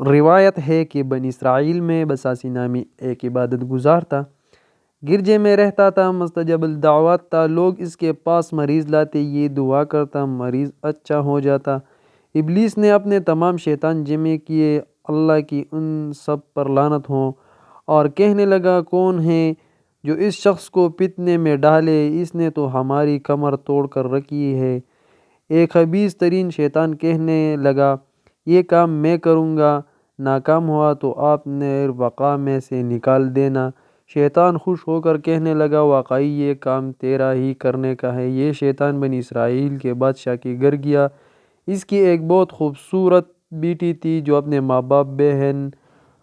روایت ہے کہ بنی اسرائیل میں بساسی نامی ایک عبادت گزار تھا، گرجے میں رہتا تھا، مستجاب الدعوات تھا، لوگ اس کے پاس مریض لاتے، یہ دعا کرتا، مریض اچھا ہو جاتا۔ ابلیس نے اپنے تمام شیطان جمع کیے، اللہ کی ان سب پر لعنت ہو، اور کہنے لگا کون ہے جو اس شخص کو فتنے میں ڈالے، اس نے تو ہماری کمر توڑ کر رکھی ہے۔ ایک خبیث ترین شیطان کہنے لگا یہ کام میں کروں گا، ناکام ہوا تو آپ نے بقا میں سے نکال دینا۔ شیطان خوش ہو کر کہنے لگا واقعی یہ کام تیرا ہی کرنے کا ہے۔ یہ شیطان بنی اسرائیل کے بادشاہ کے گھر گیا، اس کی ایک بہت خوبصورت بیٹی تھی جو اپنے ماں باپ بہن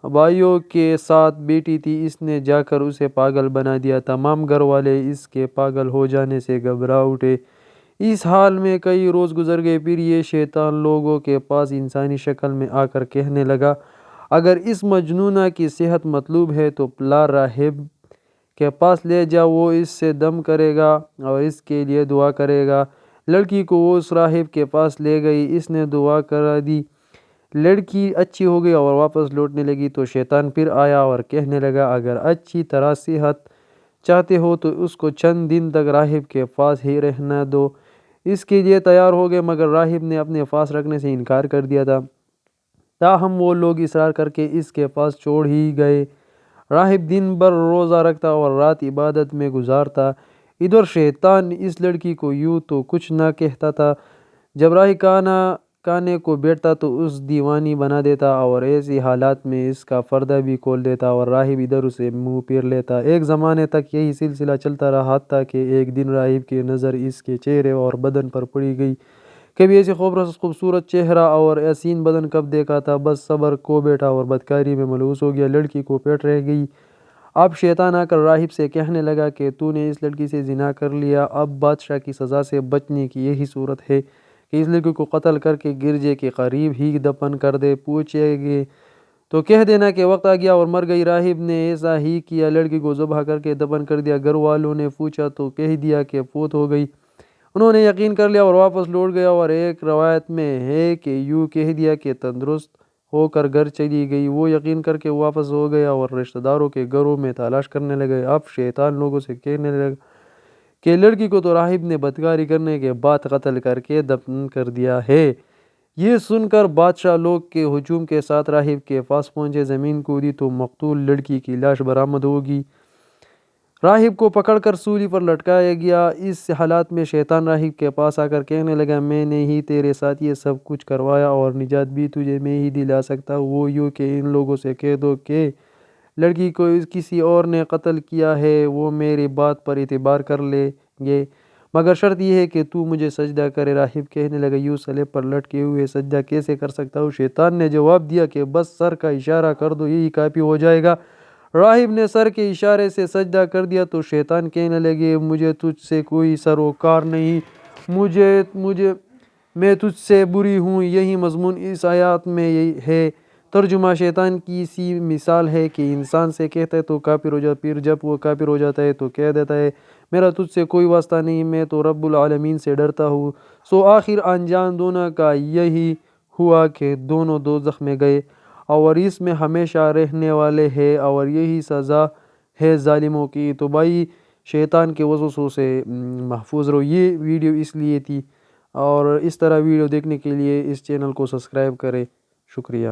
بھائیوں کے ساتھ بیٹی تھی، اس نے جا کر اسے پاگل بنا دیا، تمام گھر والے اس کے پاگل ہو جانے سے گھبرا اٹھے۔ اس حال میں کئی روز گزر گئے، پھر یہ شیطان لوگوں کے پاس انسانی شکل میں آ کر کہنے لگا اگر اس مجنونہ کی صحت مطلوب ہے تو پلا راہب کے پاس لے جاؤ، وہ اس سے دم کرے گا اور اس کے لیے دعا کرے گا۔ لڑکی کو وہ اس راہب کے پاس لے گئی، اس نے دعا کرا دی، لڑکی اچھی ہو گئی اور واپس لوٹنے لگی تو شیطان پھر آیا اور کہنے لگا اگر اچھی طرح صحت چاہتے ہو تو اس کو چند دن تک راہب کے پاس ہی رہنا دو۔ اس کے لیے تیار ہو گئے، مگر راہب نے اپنے پاس رکھنے سے انکار کر دیا تھا، تاہم وہ لوگ اصرار کر کے اس کے پاس چھوڑ ہی گئے۔ راہب دن بھر روزہ رکھتا اور رات عبادت میں گزارتا۔ ادھر شیطان اس لڑکی کو یوں تو کچھ نہ کہتا تھا، جب راہب کھانے کو بیٹھتا تو اس دیوانی بنا دیتا اور ایسی حالات میں اس کا پردہ بھی کھول دیتا اور راہب ادھر اسے منہ پھیر لیتا۔ ایک زمانے تک یہی سلسلہ چلتا رہا، حتیٰ کہ ایک دن راہب کی نظر اس کے چہرے اور بدن پر پڑ گئی۔ کبھی ایسی خوبصورت چہرہ اور حسین بدن کب دیکھا تھا، بس صبر کھو بیٹھا اور بدکاری میں ملوث ہو گیا، لڑکی کو پیٹ رہ گئی۔ اب شیطان آ کر راہب سے کہنے لگا کہ تو نے اس لڑکی سے زنا کر لیا، اب بادشاہ کی سزا سے بچنے کی یہی صورت ہے کہ اس لڑکی کو قتل کر کے گرجے کے قریب ہی دفن کر دے، پوچھیں گے تو کہہ دینا کہ وقت آ گیا اور مر گئی۔ راہب نے ایسا ہی کیا، لڑکی کو ذبح کر کے دفن کر دیا۔ گھر والوں نے پوچھا تو کہہ دیا کہ فوت ہو گئی، انہوں نے یقین کر لیا اور واپس لوٹ گیا، اور ایک روایت میں ہے کہ یوں کہہ دیا کہ تندرست ہو کر گھر چلی گئی، وہ یقین کر کے واپس ہو گیا اور رشتہ داروں کے گھروں میں تلاش کرنے لگے۔ اب شیطان لوگوں سے کہنے لگا کہ لڑکی کو تو راہب نے بدکاری کرنے کے بعد قتل کر کے دفن کر دیا ہے۔ یہ سن کر بادشاہ لوگ کے ہجوم کے ساتھ راہب کے پاس پہنچے، زمین کودی تو مقتول لڑکی کی لاش برآمد ہوگی، راہب کو پکڑ کر سولی پر لٹکایا گیا۔ اس حالات میں شیطان راہب کے پاس آ کر کہنے لگا میں نے ہی تیرے ساتھ یہ سب کچھ کروایا اور نجات بھی تجھے میں ہی دلا سکتا ہوں، وہ یوں کہ ان لوگوں سے کہہ دو کہ لڑکی کو کسی اور نے قتل کیا ہے، وہ میری بات پر اعتبار کر لیں گے، مگر شرط یہ ہے کہ تو مجھے سجدہ کرے۔ راہب کہنے لگا یوں صلیب پر لٹکے ہوئے سجدہ کیسے کر سکتا ہوں؟ شیطان نے جواب دیا کہ بس سر کا اشارہ کر دو، یہی کافی ہو جائے گا۔ راہب نے سر کے اشارے سے سجدہ کر دیا تو شیطان کہنے لگے مجھے تجھ سے کوئی سروکار نہیں، میں تجھ سے بری ہوں۔ یہی مضمون اس آیات میں ہے۔ ترجمہ: شیطان کی سی مثال ہے کہ انسان سے کہتا ہے تو کافر ہو جاتا، پھر جب وہ کافر ہو جاتا ہے تو کہہ دیتا ہے میرا تجھ سے کوئی واسطہ نہیں، میں تو رب العالمین سے ڈرتا ہوں۔ سو آخر انجام دونوں کا یہی ہوا کہ دونوں دوزخ میں گئے اور اس میں ہمیشہ رہنے والے ہیں، اور یہی سزا ہے ظالموں کی۔ تو بھائی شیطان کے وسوسوں سے محفوظ رہو۔ یہ ویڈیو اس لیے تھی، اور اس طرح ویڈیو دیکھنے کے لیے اس چینل کو سبسکرائب کریں۔ شکریہ۔